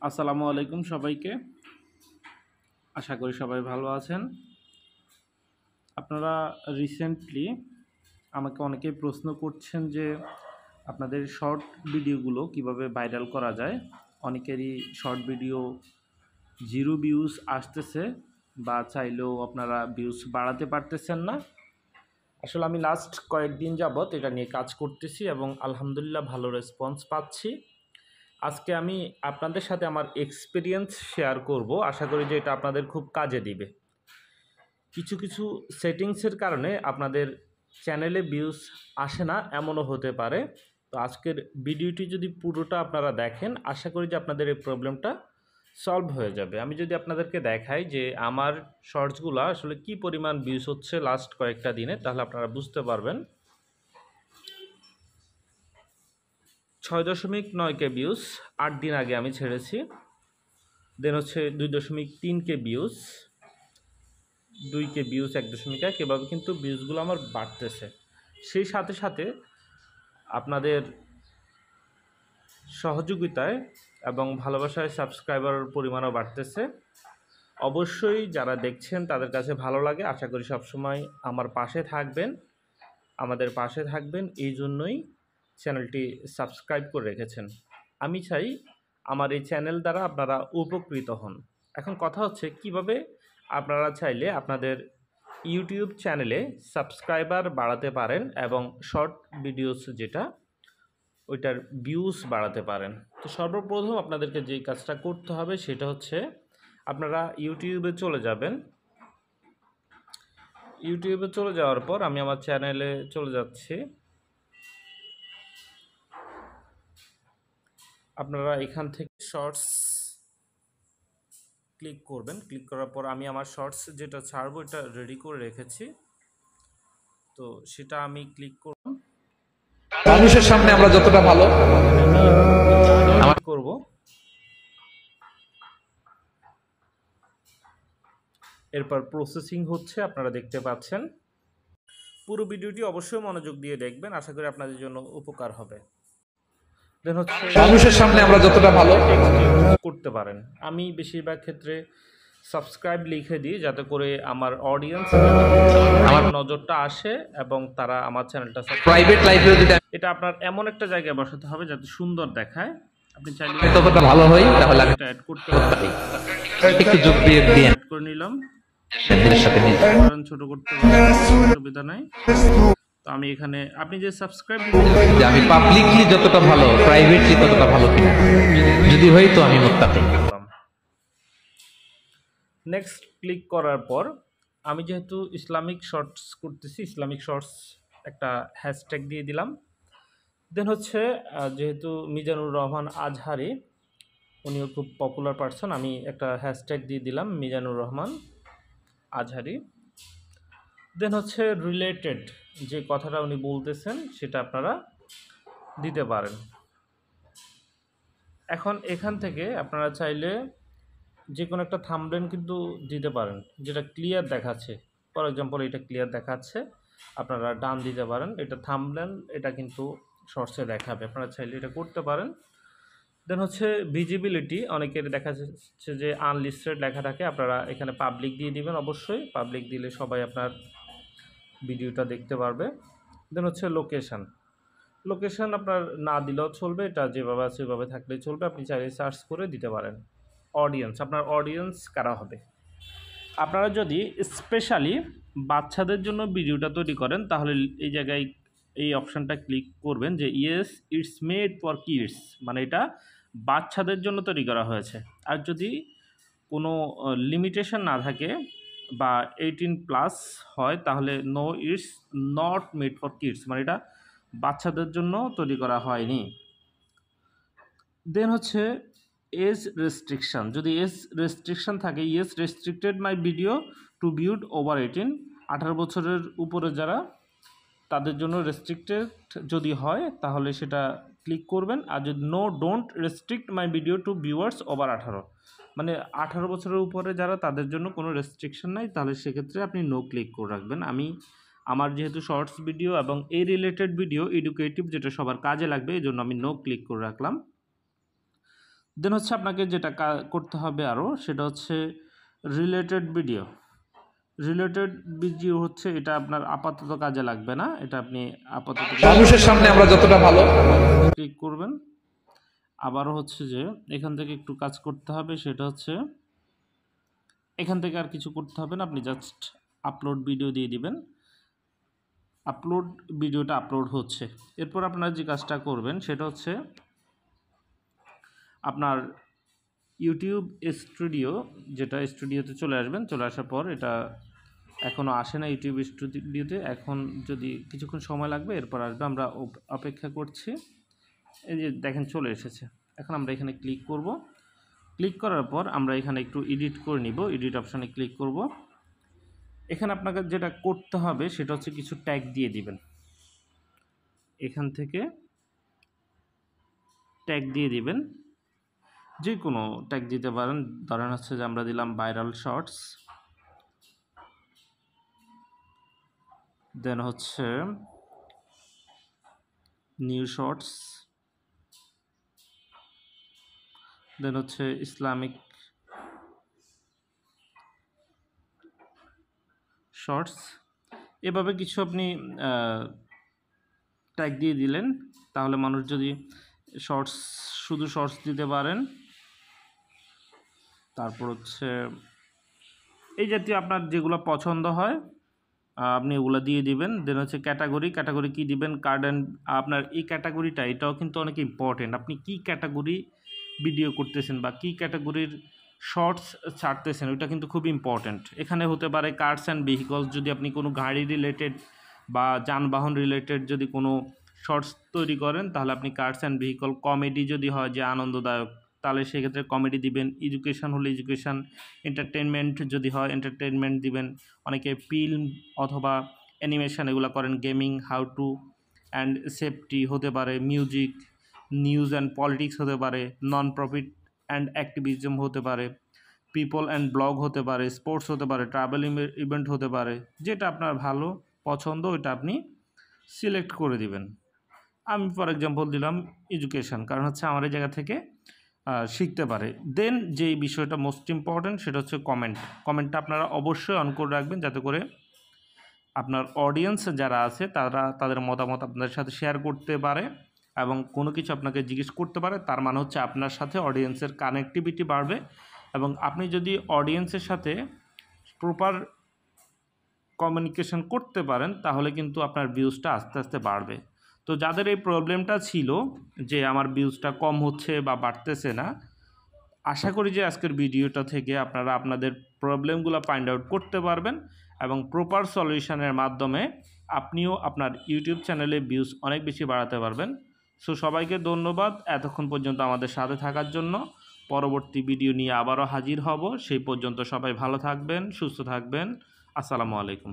আসসালামু আলাইকুম সবাইকে। আশা করি সবাই ভালো আছেন। আপনারা রিসেন্টলি আমাকে অনেকেই প্রশ্ন করছেন যে আপনাদের শর্ট ভিডিওগুলো কিভাবে ভাইরাল করা যায়। অনেকেরই শর্ট ভিডিও 0 ভিউজ আসতেছে বা চাইলেও আপনারা ভিউজ বাড়াতে পারতেছেন না। আসলে আমি লাস্ট কয়েকদিন যাবৎ এটা নিয়ে কাজ করতেছি এবং আলহামদুলিল্লাহ ভালো রেসপন্স পাচ্ছি। আজকে আমি আপনাদের সাথে আমার এক্সপেরিয়েন্স শেয়ার করব। আশা করি যে এটা আপনাদের খুব কাজে দিবে। কিছু সেটিংসের কারণে আপনাদের চ্যানেলে ভিউজ আসে না, এমনও হতে পারে। তো আজকের ভিডিওটি যদি পুরোটা আপনারা দেখেন, আশা করি যে আপনাদের এই প্রবলেমটা সলভ হয়ে যাবে। আমি যদি আপনাদেরকে দেখাই যে আমার শর্টসগুলো আসলে কি পরিমাণ ভিউজ হচ্ছে লাস্ট কয়েকটা দিনে, তাহলে আপনারা বুঝতে পারবেন। 6.9K ভিউজ 8 দিন আগে আমি ছেড়েছি। দেন হচ্ছে 2.3K ভিউজ, 2K ভিউজ, 1.1 এভাবে কিন্তু ভিউজগুলো আমার বাড়তেছে। সেই সাথে সাথে আপনাদের সহযোগিতায় এবং ভালোবাসায় সাবস্ক্রাইবারের পরিমাণও বাড়তেছে। অবশ্যই যারা দেখছেন তাদের কাছে ভালো লাগে। আশা করি সবসময় আমার পাশে থাকবেন, আমাদের পাশে থাকবেন। এই জন্যই চ্যানেলটি সাবস্ক্রাইব করে রেখেছেন। আমি চাই আমার এই চ্যানেল দ্বারা আপনারা উপকৃত হন। এখন কথা হচ্ছে কিভাবে আপনারা চাইলে আপনাদের ইউটিউব চ্যানেলে সাবস্ক্রাইবার বাড়াতে পারেন এবং শর্ট ভিডিওস যেটা ওইটার ভিউজ বাড়াতে পারেন। তো সর্বপ্রথম আপনাদেরকে যেই কাজটা করতে হবে সেটা হচ্ছে আপনারা ইউটিউবে চলে যাবেন। ইউটিউবে চলে যাওয়ার পর আমি আমার চ্যানেলে চলে যাচ্ছি। আপনারা এখান থেকে শর্টস ক্লিক করবেন। ক্লিক করার পর আমি আমার শর্টস যেটা ছাড়বো এটা রেডি করে রেখেছি, তো সেটা আমি ক্লিক করব। মানুষের সামনে আমরা যতটা ভালো আমার করব। এরপর প্রসেসিং হচ্ছে, আপনারা দেখতে পাচ্ছেন। পুরো ভিডিওটি অবশ্যই মনোযোগ দিয়ে দেখবেন, আশা করি আপনাদের জন্য উপকার হবে। দেন হচ্ছে মানুষের সামনে আমরা যতটা ভালো করতে পারেন। আমি বেশিরভাগ ক্ষেত্রে সাবস্ক্রাইব লিখে দিই যাতে করে আমার অডিয়েন্স আমার নজরটা আসে এবং তারা আমার চ্যানেলটা প্রাইভেট লাইফেও যদি এটা আপনার এমন একটা জায়গায় বসাতে হবে যাতে সুন্দর দেখায়। আপনি চাইলে ততটা ভালো হই তাহলে আমি এটা অ্যাড করতে পারেন। একটু যোগ দিয়ে দিয়ে অ্যাড করে নিলাম। সেদিনের সাথে নিয়ে ছোট করতে পারেন, অসুবিধা নাই। তো আমি এখানে আপনি যে সাবস্ক্রাইব যে আমি পাবলিকলি যতটা ভালো প্রাইভেটলি ততটা ভালো কিনা যদি হই তো আমি মুত্তাকি। নেক্সট ক্লিক করার পর আমি যেহেতু ইসলামিক শর্টস করতেছি, ইসলামিক শর্টস একটা হ্যাশট্যাগ দিয়ে দিলাম। দেন হচ্ছে যেহেতু মিজানুর রহমান আজহারি উনিও খুব পপুলার পারসন, আমি একটা হ্যাশট্যাগ দিয়ে দিলাম মিজানুর রহমান আজহারি। দেন হচ্ছে রিলেটেড যে কথাটা উনি বলতেছেন সেটা আপনারা দিতে পারেন। এখন এখান থেকে আপনারা চাইলে যে কোনো একটা থাম্বনেল কিন্তু দিতে পারেন যেটা ক্লিয়ার দেখাচ্ছে। ফর এক্সাম্পল এটা ক্লিয়ার দেখাচ্ছে, আপনারা ডান দিতে পারেন। এটা থাম্বনেল, এটা কিন্তু শর্টসে দেখাবে, আপনারা চাইলে এটা করতে পারেন। দেন হচ্ছে ভিজিবিলিটি, অনেকের দেখা যাচ্ছে যে আনলিস্টেড লেখা থাকে, আপনারা এখানে পাবলিক দিয়ে দিবেন। অবশ্যই পাবলিক দিলে সবাই আপনার ভিডিওটা দেখতে পারবে। দেন হচ্ছে লোকেশান, লোকেশান আপনার না দিলেও চলবে, এটা যেভাবে আছে ওইভাবে থাকলেই চলবে, আপনি চাইলে সার্চ করে দিতে পারেন। অডিয়েন্স, আপনার অডিয়েন্স কারা হবে। আপনারা যদি স্পেশালি বাচ্চাদের জন্য ভিডিওটা তৈরি করেন তাহলে এই জায়গায় এই অপশানটা ক্লিক করবেন যে yes it's made for kids, মানে এটা বাচ্চাদের জন্য তৈরি করা হয়েছে। আর যদি কোনো লিমিটেশন না থাকে বা 18+ হয় তাহলে no it's not made for kids, মানে এটা বাচ্চাদের জন্য তৈরি করা হয়নি। দেন হচ্ছে এজ রেস্ট্রিকশান, যদি এজ রেস্ট্রিকশান থাকে yes restricted my video to viewed over 18 বছরের উপরে যারা তাদের জন্য রেস্ট্রিক্টেড যদি হয় তাহলে সেটা ক্লিক করবেন। আর যদি no don't restrict my video to viewers over 18, মানে 18 বছরের উপরে যারা তাদের জন্য কোনো রেস্ট্রিকশন নাই, তাহলে সেক্ষেত্রে আপনি নো ক্লিক করে রাখবেন। আমি আমার যেহেতু শর্টস ভিডিও এবং এই রিলেটেড ভিডিও এডুকেটিভ যেটা সবার কাজে লাগবে এই জন্য আমি নো ক্লিক করে রাখলাম। দেন হচ্ছে আপনাকে যেটা করতে হবে আরও, সেটা হচ্ছে রিলেটেড ভিডিও হচ্ছে এটা আপনার আপাতত কাজে লাগবে না, এটা আপনি আপাতত মানুষের সামনে আমরা যতটা ভালো ক্লিক করবেন। আবারও হচ্ছে যে এখান থেকে একটু কাজ করতে হবে, সেটা হচ্ছে এখান থেকে আর কিছু করতে হবে না, আপনি জাস্ট আপলোড ভিডিও দিয়ে দিবেন। ভিডিওটা আপলোড হচ্ছে। এরপর আপনারা যে কাজটা করবেন সেটা হচ্ছে আপনার ইউটিউব স্টুডিও, যেটা স্টুডিওতে চলে আসবেন। চলে আসার পর এটা এখনও আসে না ইউটিউব স্টুডিওতে, এখন যদি কিছুক্ষণ সময় লাগবে, এরপর আসবে। আমরা অপেক্ষা করছি। এই যে দেখেন চলে এসেছে। এখন আমরা এখানে ক্লিক করব। ক্লিক করার পর আমরা এখানে একটু এডিট করে নিব। এডিট অপশানে ক্লিক করব। এখানে আপনাকে যেটা করতে হবে সেটা হচ্ছে কিছু ট্যাগ দিয়ে দিবেন। এখান থেকে ট্যাগ দিয়ে দিবেন, যে কোনো ট্যাগ দিতে পারেন। ধরেন হচ্ছে যে আমরা দিলাম ভাইরাল শর্টস, দেন হচ্ছে নিউ শর্টস, দেন হচ্ছে ইসলামিক শর্টস। এভাবে কিছু আপনি ট্যাগ দিয়ে দিলেন, তাহলে মানুষ যদি শুধু শর্টস দিতে পারেন। তারপর হচ্ছে এই জাতীয় আপনার যেগুলো পছন্দ হয় আপনি ওগুলো দিয়ে দিবেন। দেন হচ্ছে ক্যাটাগরি কি দিবেন, কার্ড অ্যান্ড আপনার এই ক্যাটাগরিটা, এটাও কিন্তু অনেক ইম্পর্টেন্ট। আপনি কি ক্যাটাগরি ভিডিও করতেছেন বা কি ক্যাটাগরির শর্টস ছাড়তেছেন, ওইটা কিন্তু খুব ইম্পর্টেন্ট। এখানে হতে পারে কার্স অ্যান্ড ভেহিকলস, যদি আপনি কোনো গাড়ি রিলেটেড বা যানবাহন রিলেটেড যদি কোনো শর্টস তৈরি করেন, তাহলে আপনি কার্স অ্যান্ড ভেহিকল। কমেডি যদি হয় যে আনন্দদায়ক, তাহলে সেক্ষেত্রে কমেডি দিবেন। এডুকেশন হলে এডুকেশন, এন্টারটেনমেন্ট যদি হয় এন্টারটেনমেন্ট দিবেন। অনেকে ফিল্ম অথবা অ্যানিমেশন এগুলো করেন, gaming, how to and safety হতে পারে, মিউজিক, নিউজ অ্যান্ড পলিটিক্স হতে পারে, নন প্রফিট অ্যান্ড অ্যাক্টিভিজম হতে পারে, পিপল অ্যান্ড ব্লগ হতে পারে, স্পোর্টস হতে পারে, ট্রাভেল ইভেন্ট হতে পারে। যেটা আপনার ভালো পছন্দ ওইটা আপনি সিলেক্ট করে দিবেন। আমি ফর এক্সাম্পল দিলাম এডুকেশন, কারণ হচ্ছে আমার এই জায়গা থেকে শিখতে পারে। দেন যেই বিষয়টা মোস্ট ইম্পর্ট্যান্ট সেটা হচ্ছে কমেন্টটা আপনারা অবশ্যই অন করে রাখবেন, যাতে করে আপনার অডিয়েন্স যারা আছে তারা তাদের মতামত আপনাদের সাথে শেয়ার করতে পারে এবং কোনো কিছু আপনাকে জিজ্ঞেস করতে পারে। তার মানে হচ্ছে আপনার সাথে অডিয়েন্সের কানেক্টিভিটি বাড়বে, এবং আপনি যদি অডিয়েন্সের সাথে প্রপার কমিউনিকেশন করতে পারেন, তাহলে কিন্তু আপনার ভিউজটা আস্তে আস্তে বাড়বে। তো যাদের এই প্রবলেমটা ছিল যে আমার ভিউজটা কম হচ্ছে বা বাড়তেছে না, আশা করি যে আজকের ভিডিওটা থেকে আপনারা আপনাদের প্রবলেমগুলো ফাইন্ড আউট করতে পারবেন এবং প্রপার সলিউশনের মাধ্যমে আপনিও আপনার ইউটিউব চ্যানেলে ভিউজ অনেক বেশি বাড়াতে পারবেন। সো সবাইকে ধন্যবাদ এতক্ষণ পর্যন্ত আমাদের সাথে থাকার জন্য। পরবর্তী ভিডিও নিয়ে আবারও হাজির হব। সেই পর্যন্ত সবাই ভালো থাকবেন, সুস্থ থাকবেন। আসসালামু আলাইকুম।